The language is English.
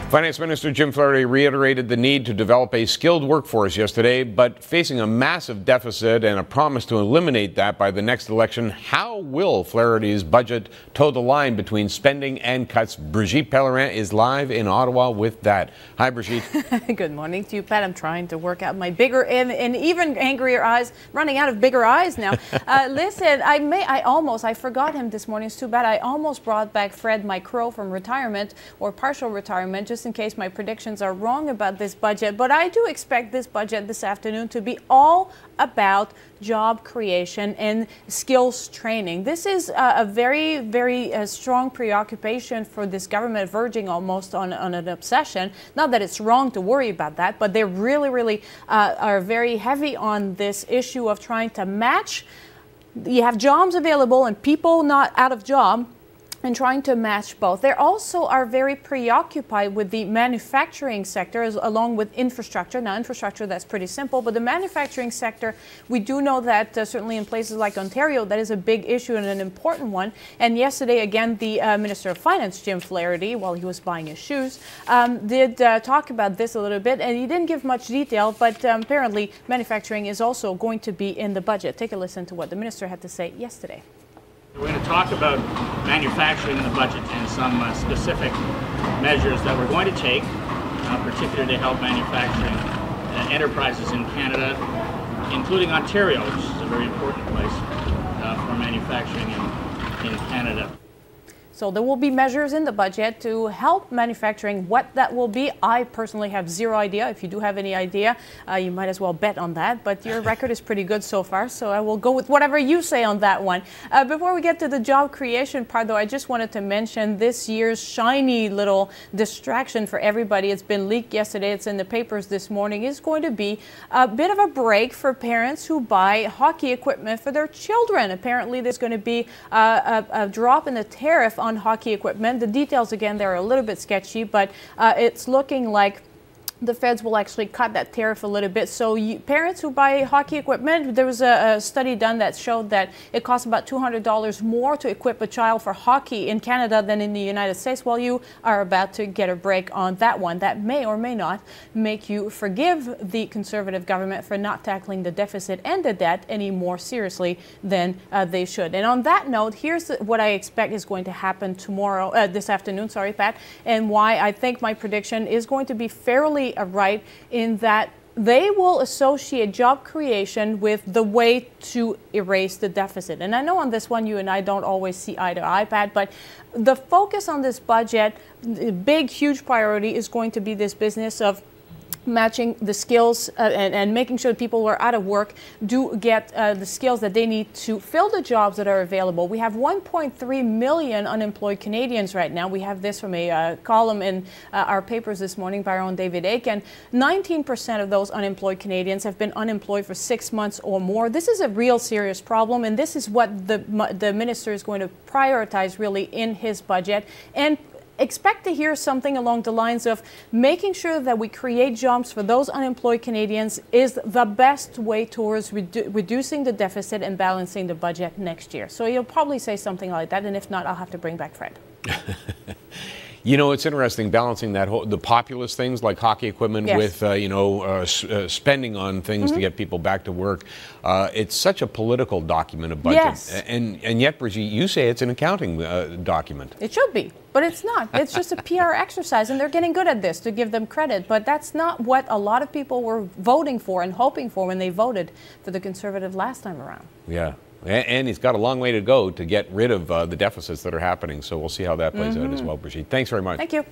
Finance Minister Jim Flaherty reiterated the need to develop a skilled workforce yesterday, but facing a massive deficit and a promise to eliminate that by the next election, how will Flaherty's budget toe the line between spending and cuts? Brigitte Pellerin is live in Ottawa with that. Hi, Brigitte. Good morning to you, Pat. I'm trying to work out my bigger and even angrier eyes. Running out of bigger eyes now. Listen, I forgot him this morning. It's too bad. I almost brought back Fred, my crow, from retirement or partial retirement, just in case my predictions are wrong about this budget. But I do expect this budget this afternoon to be all about job creation and skills training. This is a very, very strong preoccupation for this government, verging almost on an obsession. Not that it's wrong to worry about that, but they really are very heavy on this issue of trying to match. You have jobs available and people not out of job, and trying to match both. They also are very preoccupied with the manufacturing sector along with infrastructure. Now, infrastructure, that's pretty simple, but the manufacturing sector, we do know that certainly in places like Ontario, that is a big issue and an important one. And yesterday, again, the Minister of Finance, Jim Flaherty, while he was buying his shoes, did talk about this a little bit, and he didn't give much detail, but apparently manufacturing is also going to be in the budget. Take a listen to what the minister had to say yesterday. We're going to talk about manufacturing in the budget and some specific measures that we're going to take, particularly to help manufacturing enterprises in Canada, including Ontario, which is a very important place for manufacturing in Canada. So there will be measures in the budget to help manufacturing. What that will be, I personally have zero idea. If you do have any idea, you might as well bet on that. But your record is pretty good so far, so I will go with whatever you say on that one. Before we get to the job creation part, though, I just wanted to mention this year's shiny little distraction for everybody. It's been leaked yesterday. It's in the papers this morning. It's going to be a bit of a break for parents who buy hockey equipment for their children. Apparently, there's going to be a drop in the tariff on hockey equipment. The details, again, they're a little bit sketchy, but it's looking like the feds will actually cut that tariff a little bit. So parents who buy hockey equipment, there was a study done that showed that it costs about $200 more to equip a child for hockey in Canada than in the United States. Well, you are about to get a break on that one. That may or may not make you forgive the Conservative government for not tackling the deficit and the debt any more seriously than they should. And on that note, here's what I expect is going to happen tomorrow, this afternoon, sorry, Pat, and why I think my prediction is going to be fairly right, in that they will associate job creation with the way to erase the deficit. And I know on this one you and I don't always see eye to eye, Pat, but the focus on this budget, the big, huge priority is going to be this business of matching the skills and making sure people who are out of work do get the skills that they need to fill the jobs that are available. We have 1.3 million unemployed Canadians right now. We have this from a column in our papers this morning by our own David Aiken. 19% of those unemployed Canadians have been unemployed for 6 months or more. This is a real serious problem, and this is what the minister is going to prioritize really in his budget. And expect to hear something along the lines of making sure that we create jobs for those unemployed Canadians is the best way towards reducing the deficit and balancing the budget next year. So you'll probably say something like that, and if not, I'll have to bring back Fred. You know, it's interesting balancing that the populist things like hockey equipment with, spending on things to get people back to work. It's such a political document, a budget. Yes. And yet, Brigitte, you say it's an accounting document. It should be, but it's not. It's just a PR exercise, and they're getting good at this, to give them credit. But that's not what a lot of people were voting for and hoping for when they voted for the Conservative last time around. Yeah. And he's got a long way to go to get rid of the deficits that are happening. So we'll see how that plays out as well, Brigitte. Thanks very much. Thank you.